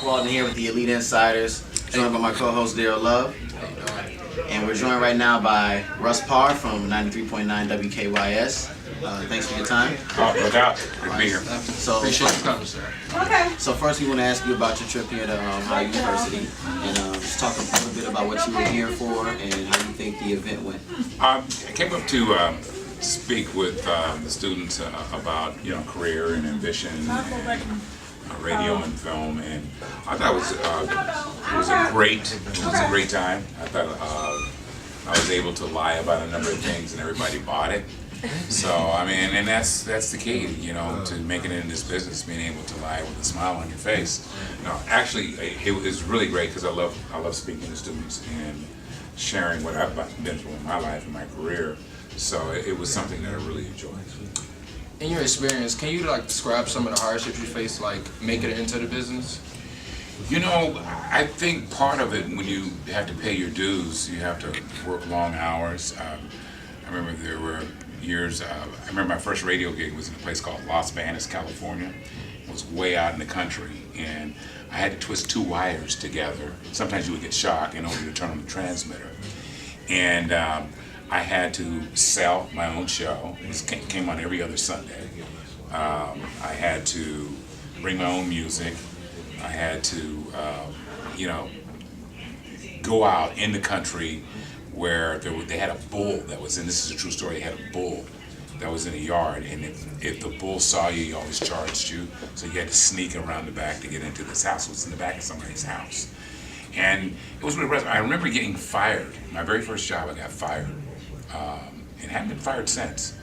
Walton here with the Elite Insiders, joined by my co-host Darry Love. And we're joined right now by Russ Parr from 93.9 WKYS. Thanks for your time. Oh, no doubt. Good to be here. So, Appreciate you coming, sir. Okay. So first we want to ask you about your trip here to Howard University, and just talk a little bit about what you were here for and how you think the event went. I came up to speak with the students about career and ambition and radio and film, and I thought it was a great time. I thought I was able to lie about a number of things and everybody bought it. So I mean, and that's the key, to making it in this business, being able to lie with a smile on your face. No, actually, it was really great because I love speaking to students and sharing what I've been through in my life and my career. So it was something that I really enjoyed. In your experience, can you describe some of the hardships you faced, making it into the business? I think part of it, when you have to pay your dues, you have to work long hours. I remember there were years, I remember my first radio gig was in a place called Las Vegas, California. It was way out in the country, and I had to twist two wires together. Sometimes you would get shocked in order to turn on the transmitter. And I had to sell my own show. It came on every other Sunday. I had to bring my own music. I had to, go out in the country where they had a bull that was in, this is a true story, they had a bull that was in a yard, and if the bull saw you, he always charged you, so you had to sneak around the back to get into this house. It was in the back of somebody's house. And it was really impressive. I remember getting fired. My very first job, I got fired. And haven't been fired since.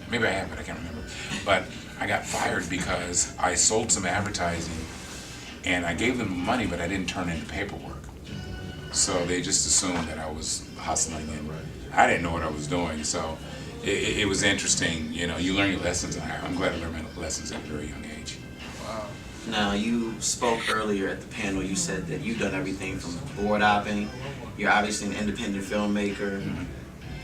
Maybe I have, but I can't remember. But I got fired because I sold some advertising, and I gave them money, but I didn't turn in the paperwork. So they just assumed that I was hustling, and I didn't know what I was doing. So it was interesting. You learn your lessons. I'm glad I learned my lessons at a very young age. Wow. Now, you spoke earlier at the panel, you said that you've done everything from board opping. You're obviously an independent filmmaker,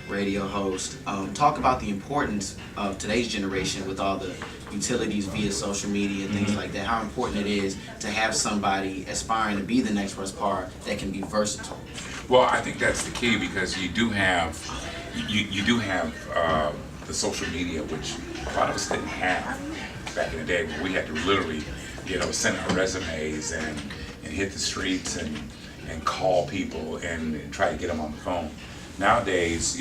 radio host. Talk about the importance of today's generation with all the utilities via social media and things like that, how important it is to have somebody aspiring to be the next Russ Parr that can be versatile. Well, I think that's the key, because you do have the social media, which a lot of us didn't have back in the day, where we had to literally send our resumes and hit the streets and call people and try to get them on the phone. Nowadays,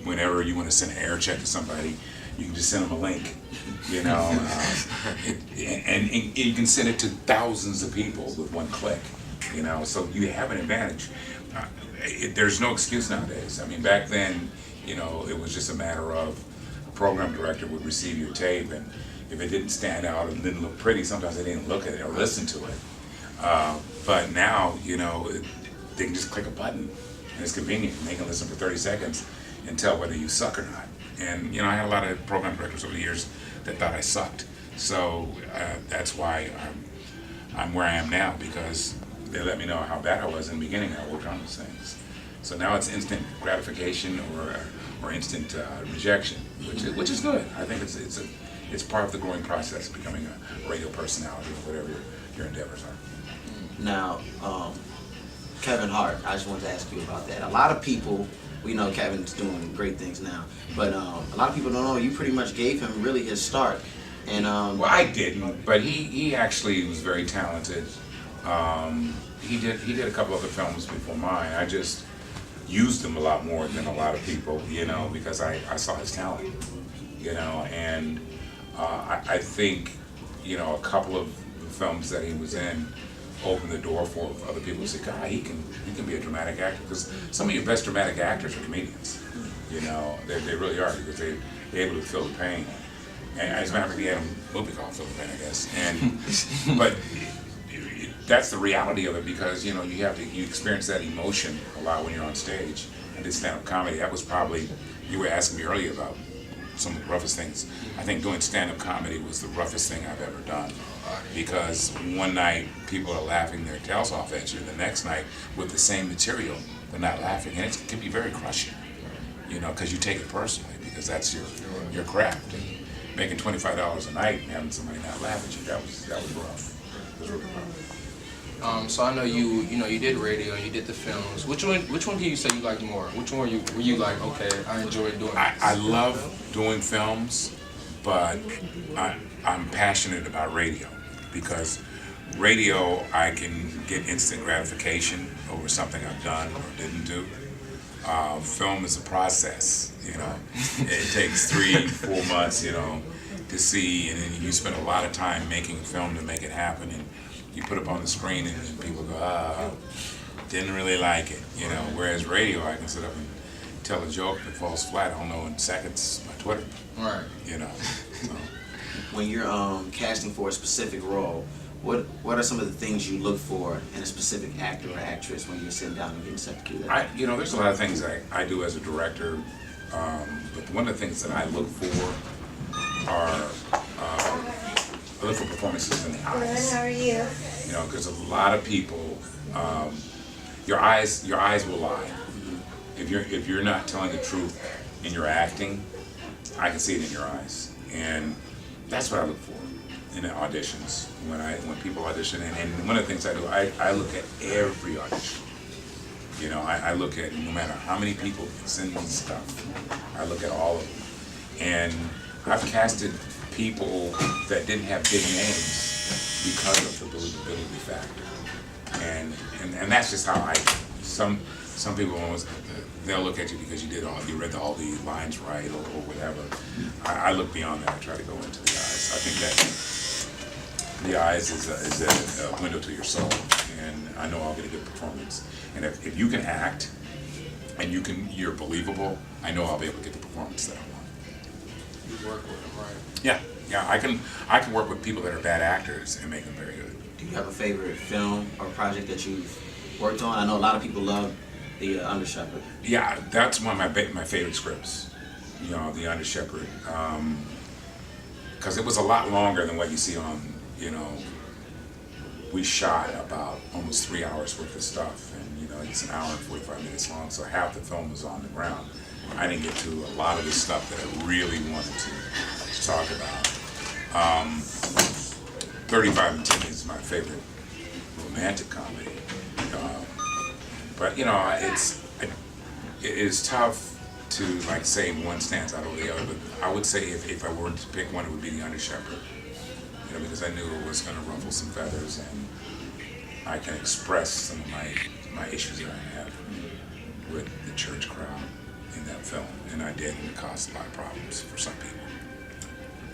whenever you want to send an air check to somebody, you can just send them a link, and you can send it to thousands of people with one click, so you have an advantage. There's no excuse nowadays. I mean, back then, it was just a matter of a program director would receive your tape, and if it didn't stand out and didn't look pretty, sometimes they didn't look at it or listen to it. But now, they can just click a button, and it's convenient, and they can listen for 30 seconds and tell whether you suck or not. And I had a lot of program directors over the years that thought I sucked. So that's why I'm where I am now, because they let me know how bad I was in the beginning. I worked on those things. So now it's instant gratification or instant rejection, which is good. I think it's part of the growing process of becoming a radio personality or whatever your endeavors are. Now, Kevin Hart, I just wanted to ask you about that. A lot of people, we know Kevin's doing great things now, but a lot of people don't know you pretty much gave him really his start. And well, I didn't, but he actually was very talented. He did a couple other films before mine. I just used him a lot more than a lot of people, because I saw his talent, and I think a couple of the films that he was in opened the door for other people to say, God, he can be a dramatic actor, because some of your best dramatic actors are comedians. They really are, because they're able to feel the pain. And as a matter of fact, he had a movie called Feel the Pain, I guess. And but that's the reality of it, because you experience that emotion a lot when you're on stage. And did stand-up comedy. That was probably, you were asking me earlier about some of the roughest things. I think doing stand-up comedy was the roughest thing I've ever done, because one night people are laughing their tails off at you, the next night with the same material they're not laughing, and it can be very crushing, because you take it personally, because that's your craft. And making $25 a night and having somebody not laugh at you, that was rough. So I know you did radio and you did the films. Which one can you say you liked more? Which one were you like, okay, I enjoyed doing this? I love doing films, but I'm passionate about radio because radio I can get instant gratification over something I've done or didn't do. Film is a process, you know. It takes 3-4 months, you know, to see, and then you spend a lot of time making a film to make it happen, and you put it up on the screen and people go, didn't really like it, you know. Whereas radio, I can sit up and tell a joke that falls flat, I don't know, in seconds by Twitter. Right. You know. So. When you're casting for a specific role, what are some of the things you look for in a specific actor or actress when you're sitting down and getting set to do that? There's a lot of things I do as a director, but one of the things that I look for are I look for performances in the eyes. Good, how are you? You know, because a lot of people, your eyes will lie. If you're not telling the truth in your acting, I can see it in your eyes, and that's what I look for in the auditions when people audition. And one of the things I do, I look at every audition. You know, I look at no matter how many people send me stuff, I look at all of them, and I've casted people that didn't have big names because of the believability factor, and that's just how some people almost, they'll look at you because you read all the lines right or whatever. I look beyond that. I try to go into the eyes. I think that the eyes is a window to your soul, and I know I'll get a good performance. And if you can act and you're believable, I know I'll be able to get the performance that I want. You work with them, right? Yeah, I can work with people that are bad actors and make them very good. Do you have a favorite film or project that you've worked on? I know a lot of people love The Under Shepherd. Yeah, that's one of my favorite scripts. You know, The Under Shepherd, because it was a lot longer than what you see on. You know, we shot about almost 3 hours worth of stuff, and you know, it's an hour and 45 minutes long. So half the film was on the ground. I didn't get to a lot of the stuff that I really wanted to talk about. 35 and 10 is my favorite romantic comedy. But you know, it is tough to like say one stands out over the other. But I would say if I were to pick one, it would be The Under Shepherd. You know, because I knew it was going to ruffle some feathers, and I can express some of my issues that I have with the church crowd in that film, and I did, and it caused a lot of problems for some people.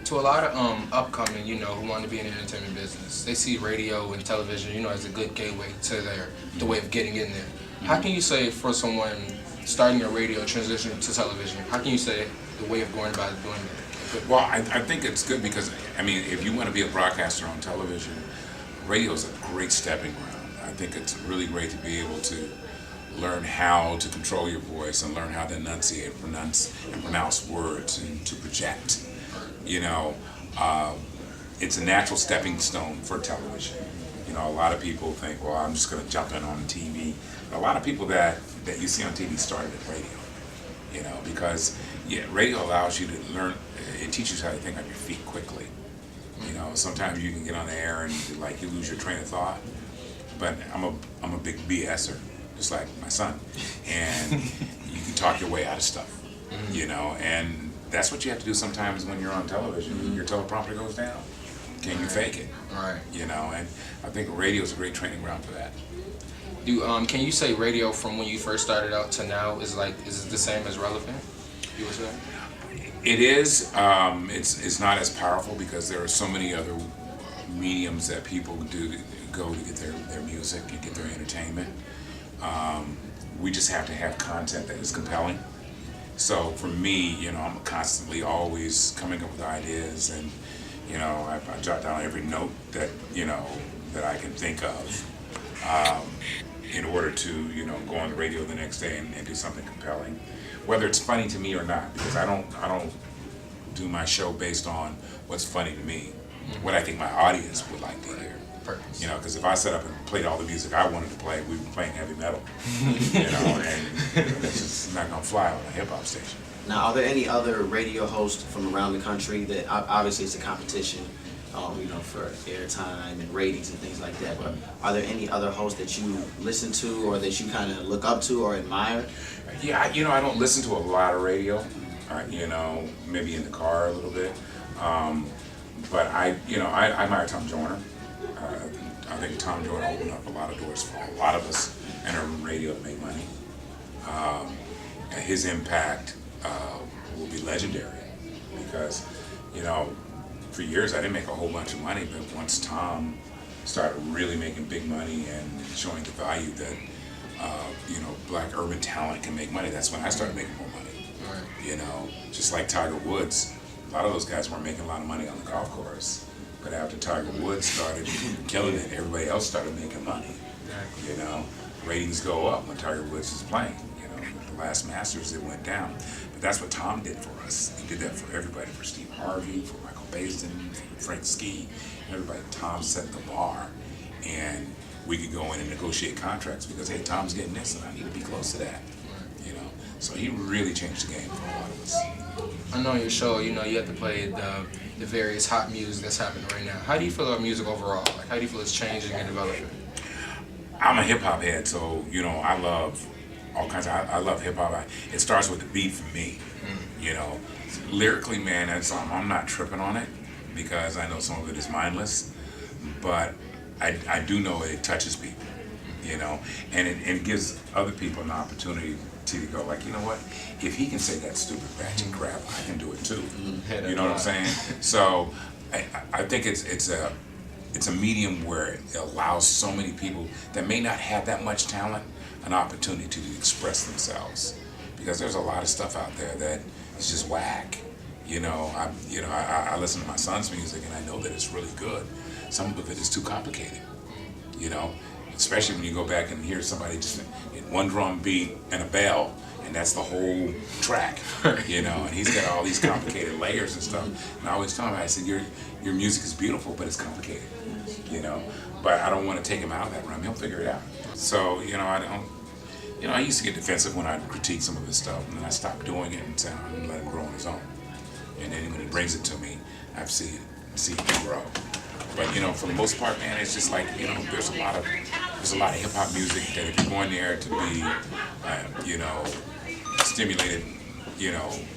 To a lot of upcoming, who want to be in the entertainment business, they see radio and television, as a good gateway to the way of getting in there. How can you say for someone starting a radio, transitioning to television, how can you say the way of going about doing that? Well, I think it's good because, if you want to be a broadcaster on television, radio is a great stepping ground. I think it's really great to be able to learn how to control your voice and learn how to enunciate, pronounce words, and to project. It's a natural stepping stone for television. A lot of people think, well, I'm just going to jump in on TV. A lot of people that you see on TV started at radio, because radio allows you to learn. It teaches you how to think on your feet quickly. Sometimes you can get on the air and you lose your train of thought. But I'm a big BSer, just like my son, and you can talk your way out of stuff. And that's what you have to do sometimes when you're on television. Your teleprompter goes down. Can you fake it? Right. And I think radio is a great training ground for that. Can you say radio from when you first started out to now is it the same as relevant? You would say? It is. It's not as powerful because there are so many other mediums that people go to get their music and get their entertainment. We just have to have content that is compelling. So for me, I'm constantly always coming up with ideas, and I jot down every note that that I can think of in order to go on the radio the next day and do something compelling, whether it's funny to me or not. Because I don't do my show based on what's funny to me, what I think my audience would like to hear. Because if I set up and played all the music I wanted to play, we'd be playing heavy metal, and that's just not gonna fly on a hip hop station. Now, are there any other radio hosts from around the country that obviously it's a competition? for airtime and ratings and things like that. But are there any other hosts that you listen to or that you kind of look up to or admire? Yeah, I don't listen to a lot of radio. Maybe in the car a little bit. But I admire Tom Joyner. I think Tom Joyner opened up a lot of doors for a lot of us in urban radio to make money. And his impact will be legendary because, for years I didn't make a whole bunch of money, but once Tom started really making big money and showing the value that, black urban talent can make money, that's when I started making more money. Right. Just like Tiger Woods, a lot of those guys weren't making a lot of money on the golf course. But after Tiger Woods started killing it, everybody else started making money. Exactly. Ratings go up when Tiger Woods is playing. The last Masters, it went down. But that's what Tom did for us. He did that for everybody, for Steve Harvey, for Michael Baisden, for Frank Ski, everybody. Tom set the bar. And we could go in and negotiate contracts because, hey, Tom's getting this and I need to be close to that. So he really changed the game for a lot of us. I know on your show, you have to play the various hot music that's happening right now. How do you feel about music overall? Like, how do you feel it's changing and developing? I'm a hip hop head, so I love all kinds of. I love hip hop. It starts with the beat for me. Lyrically, man, I'm not tripping on it because I know some of it is mindless, but I do know it touches people. And it gives other people an opportunity to go like, you know what? If he can say that stupid ratchet crap, I can do it too. You know what I'm saying? So I think it's a medium where it allows so many people that may not have that much talent an opportunity to express themselves, because there's a lot of stuff out there that is just whack. I listen to my son's music and I know that it's really good. Some of it is too complicated. Especially when you go back and hear somebody just in one drum beat and a bell, and that's the whole track, and he's got all these complicated layers and stuff. And I always tell him, I said, your music is beautiful, but it's complicated, but I don't want to take him out of that realm. He'll figure it out. So, I used to get defensive when I critique some of his stuff, and then I stopped doing it and said, I'm going to let him grow on his own. And then when he brings it to me, I see it grow. But for the most part, man, it's just like there's a lot of hip hop music that if you're going there to be, stimulated,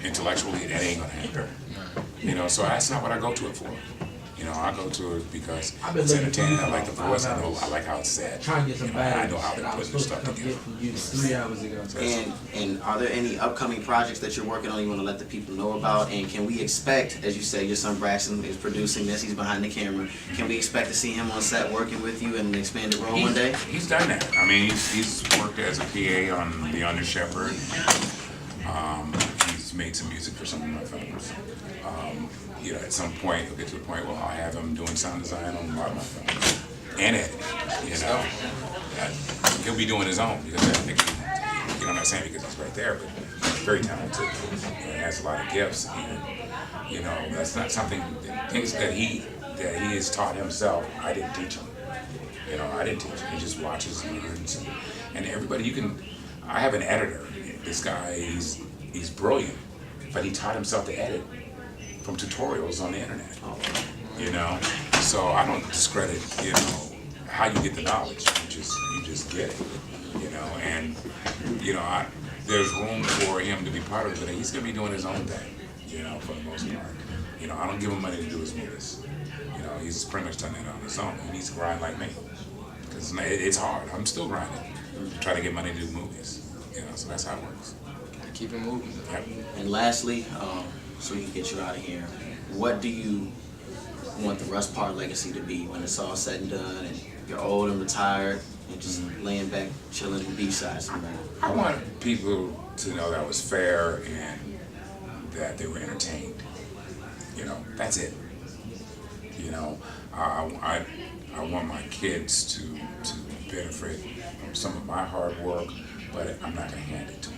intellectually, that ain't gonna happen. So that's not what I go to it for. I go to it because it's entertaining. I like the voice. I like how it's said. I know how they're putting the stuff together. 3 hours ago. And are there any upcoming projects that you're working on you want to let the people know about? And can we expect, as you say, your son Braxton is producing this, he's behind the camera, can we expect to see him on set working with you in an expanded role one day? He's done that. I mean, he's worked as a PA on The Under Shepherd. He's made some music for some of my films. At some point, he'll get to the point where I'll have him doing sound design on a lot of my films. And editing, he'll be doing his own because I think, I'm not saying because he's right there, but he's very talented. He has a lot of gifts, and that's not something, things that he has taught himself. I didn't teach him. I didn't teach him. He just watches and learns, and everybody I have an editor. This guy, he's brilliant, but he taught himself to edit from tutorials on the internet. So I don't discredit how you get the knowledge. You just get it. And there's room for him to be part of it. He's gonna be doing his own thing. For the most part. I don't give him money to do his movies. He's pretty much done that on his own. He needs to grind like me because it's hard. I'm still grinding to try to get money to do movies. So that's how it works. Keep it moving. Yep. And lastly, so we can get you out of here, what do you want the Russ Parr legacy to be when it's all said and done and you're old and retired and just laying back, chilling in beachside somewhere? I want people to know that I was fair and that they were entertained. That's it. I want my kids to benefit from some of my hard work, but I'm not going to hand it to them.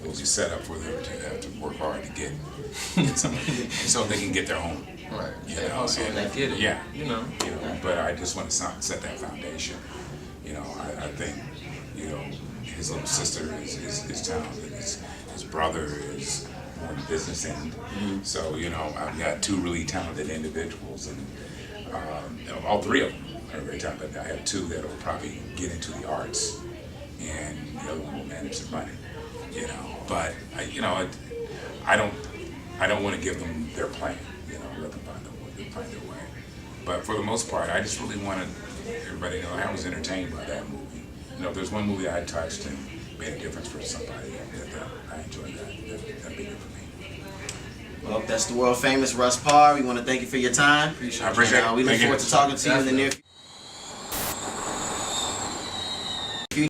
It was just set up for them to have to work hard to get something, so they can get their own. Right. So they get it. Yeah. But I just want to set that foundation. I think, his little sister is talented. His brother is more on the business end. So, you know, I've got two really talented individuals, and all three of them are very talented. I have two that will probably get into the arts, and the other one will manage the money. You know, but I don't want to give them their plan. You know, let them find their way. But for the most part, I just really wanted everybody to know I was entertained by that movie. You know, if there's one movie I touched and made a difference for somebody, I enjoyed that. That'd be good for me. Well, that's the world famous Russ Parr. We want to thank you for your time. I appreciate it. We look forward to talking to you in the near future.